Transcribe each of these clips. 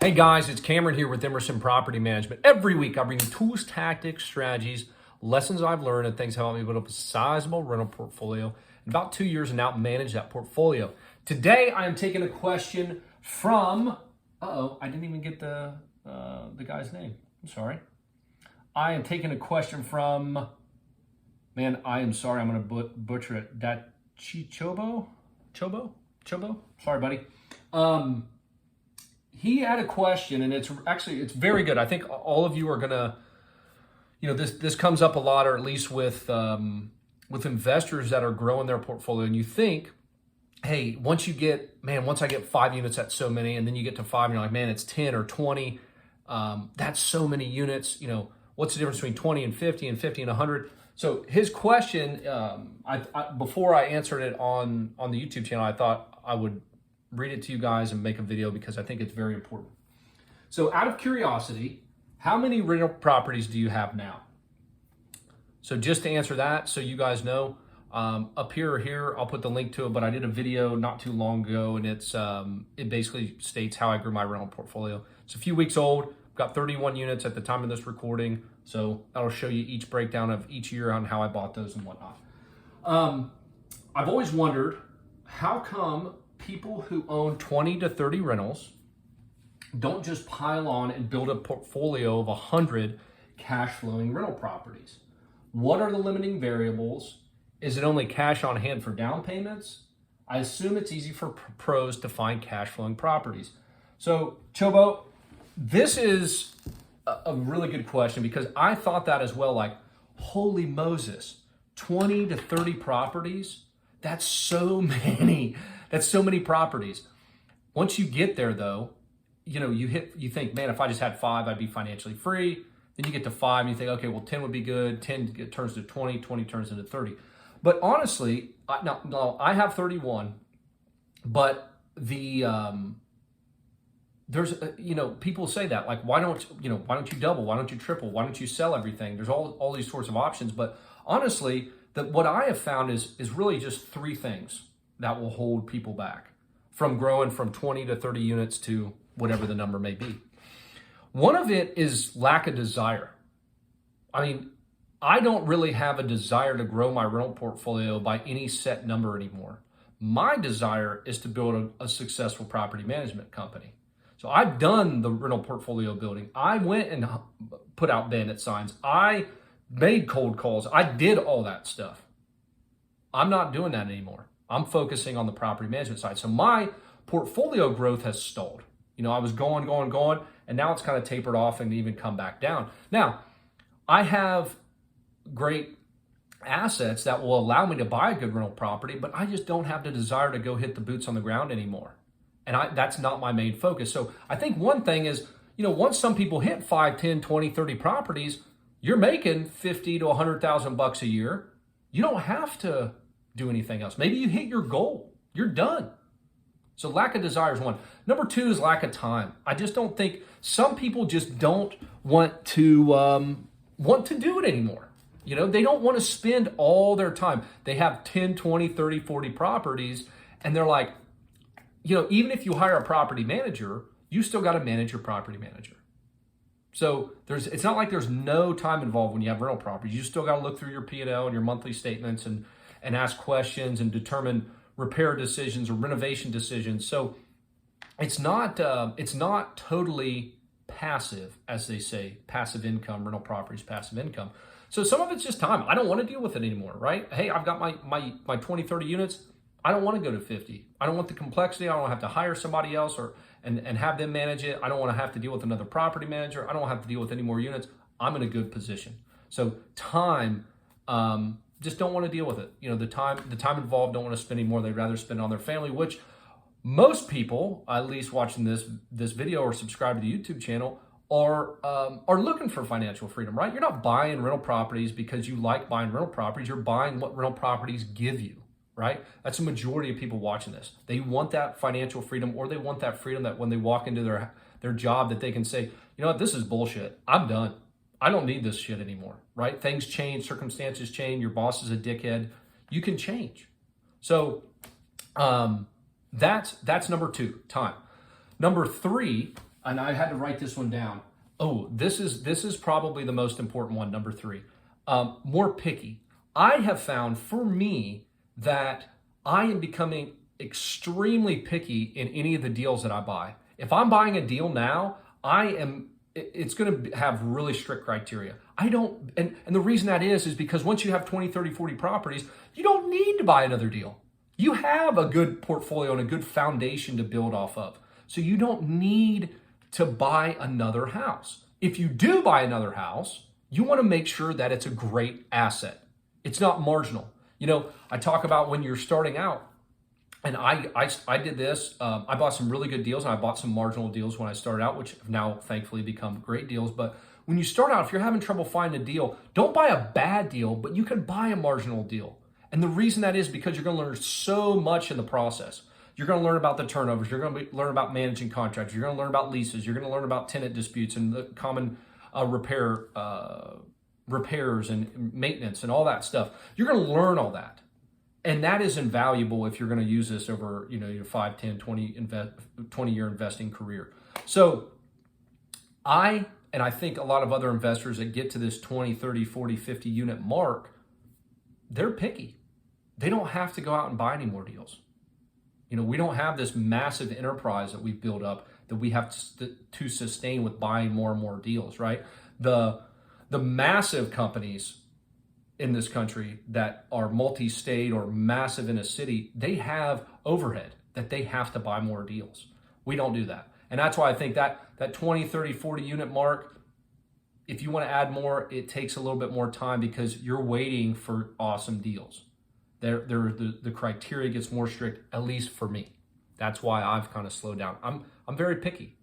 Hey guys, it's Cameron here with Emerson Property Management. Every week I bring you tools, tactics, strategies, lessons I've learned, and things that help me build up a sizable rental portfolio in about 2 years and now manage that portfolio. Today I am taking a question from, I didn't even get the guy's name. I'm sorry. I am taking a question from, man, I am sorry, I'm going to butcher it. Chobo? Sorry, buddy. He had a question, and it's very good. I think all of you are gonna, this comes up a lot, or at least with investors that are growing their portfolio, and you think, hey, once I get 5 units, that's so many, and then you get to 5, and you're like, man, it's 10 or 20. That's so many units. What's the difference between 20 and 50 and 50 and 100? So his question, before I answered it on the YouTube channel, I thought I would read it to you guys and make a video because I think it's very important. So out of curiosity, how many rental properties do you have now? So just to answer that, so you guys know, up here or here, I'll put the link to it, but I did a video not too long ago, and it basically states how I grew my rental portfolio. It's a few weeks old, got 31 units at the time of this recording, so that'll show you each breakdown of each year on how I bought those and whatnot. I've always wondered, how come people who own 20 to 30 rentals don't just pile on and build a portfolio of 100 cash flowing rental properties? What are the limiting variables? Is it only cash on hand for down payments? I assume it's easy for pros to find cash flowing properties. So Chobo, this is a really good question because I thought that as well, like, holy Moses, 20 to 30 properties? That's so many. That's so many properties. Once you get there though, you think, man, if I just had 5, I'd be financially free. Then you get to 5 and you think, okay, well, 10 would be good. 10 turns to 20, 20 turns into 30. But honestly, I have 31, but there's, people say that, like, why don't you double? Why don't you triple? Why don't you sell everything? There's all these sorts of options. But honestly, what I have found is really just 3 things that will hold people back from growing from 20 to 30 units to whatever the number may be. One of it is lack of desire. I mean, I don't really have a desire to grow my rental portfolio by any set number anymore. My desire is to build a successful property management company. So I've done the rental portfolio building. I went and put out bandit signs. I made cold calls. I did all that stuff. I'm not doing that anymore. I'm focusing on the property management side. So my portfolio growth has stalled. I was going, and now it's kind of tapered off and even come back down. Now, I have great assets that will allow me to buy a good rental property, but I just don't have the desire to go hit the boots on the ground anymore. And that's not my main focus. So I think one thing is, once some people hit 5, 10, 20, 30 properties, you're making 50 to 100,000 bucks a year. You don't have to do anything else. Maybe you hit your goal. You're done. So lack of desire is one. Number 2 is lack of time. I just don't think, some people just don't want to do it anymore. They don't want to spend all their time. They have 10, 20, 30, 40 properties, and they're like, even if you hire a property manager, you still got to manage your property manager. So it's not like there's no time involved when you have rental properties. You still got to look through your P&L and your monthly statements and ask questions and determine repair decisions or renovation decisions. So it's not totally passive, as they say, passive income, rental properties, passive income. So some of it's just time. I don't want to deal with it anymore, right? Hey, I've got my 20, 30 units. I don't want to go to 50. I don't want the complexity. I don't want to have to hire somebody else and have them manage it. I don't want to have to deal with another property manager. I don't want to have to deal with any more units. I'm in a good position. So time, just don't want to deal with it. The time involved, don't want to spend any more. They'd rather spend it on their family, which most people, at least watching this video or subscribe to the YouTube channel, are looking for financial freedom, right? You're not buying rental properties because you like buying rental properties. You're buying what rental properties give you, right? That's the majority of people watching this. They want that financial freedom, or they want that freedom that when they walk into their job that they can say, you know what, this is bullshit. I'm done. I don't need this shit anymore, right? Things change, circumstances change, your boss is a dickhead. You can change. So that's number 2, time. Number 3, and I had to write this one down. Oh, this is probably the most important one, number 3. More picky. I have found for me that I am becoming extremely picky in any of the deals that I buy. If I'm buying a deal now, it's going to have really strict criteria. And the reason that is because once you have 20, 30, 40 properties, you don't need to buy another deal. You have a good portfolio and a good foundation to build off of. So you don't need to buy another house. If you do buy another house, you want to make sure that it's a great asset. It's not marginal. I talk about when you're starting out, and I did this. I bought some really good deals, and I bought some marginal deals when I started out, which have now thankfully become great deals. But when you start out, if you're having trouble finding a deal, don't buy a bad deal, but you can buy a marginal deal. And the reason that is because you're going to learn so much in the process. You're going to learn about the turnovers. You're going to learn about managing contracts. You're going to learn about leases. You're going to learn about tenant disputes and the common repairs and maintenance and all that stuff. You're going to learn all that. And that is invaluable if you're going to use this over, your 5, 10, 20-year investing career. So I think a lot of other investors that get to this 20, 30, 40, 50 unit mark, they're picky. They don't have to go out and buy any more deals. We don't have this massive enterprise that we've built up that we have to sustain with buying more and more deals, right? The massive companies in this country that are multi-state or massive in a city, they have overhead that they have to buy more deals. We don't do that. And that's why I think that 20, 30, 40 unit mark, if you want to add more, it takes a little bit more time because you're waiting for awesome deals. The criteria gets more strict, at least for me. That's why I've kind of slowed down. I'm very picky.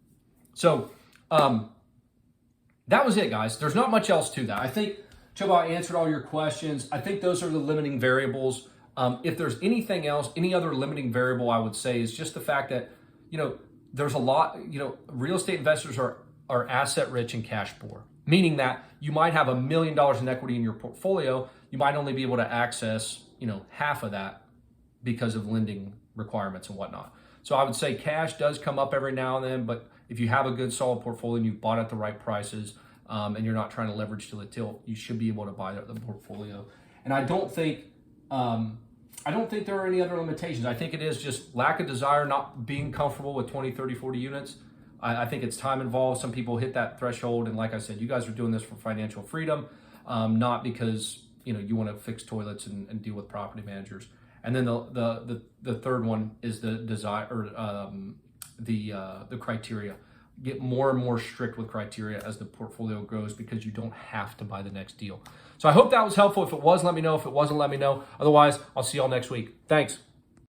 So that was it, guys. There's not much else to that. I think, Chobo, I answered all your questions. I think those are the limiting variables. If there's anything else, any other limiting variable I would say is just the fact that, there's a lot, real estate investors are asset rich and cash poor, meaning that you might have $1 million in equity in your portfolio. You might only be able to access, half of that because of lending requirements and whatnot. So I would say cash does come up every now and then, but if you have a good solid portfolio and you bought at the right prices, and you're not trying to leverage till it tilt, you should be able to buy the portfolio. And I don't think there are any other limitations. I think it is just lack of desire, not being comfortable with 20, 30, 40 units. I think it's time involved. Some people hit that threshold. And like I said, you guys are doing this for financial freedom, not because, you want to fix toilets and deal with property managers. And then the third one is the desire or the criteria. Get more and more strict with criteria as the portfolio grows because you don't have to buy the next deal. So I hope that was helpful. If it was, let me know. If it wasn't, let me know. Otherwise, I'll see y'all next week. Thanks.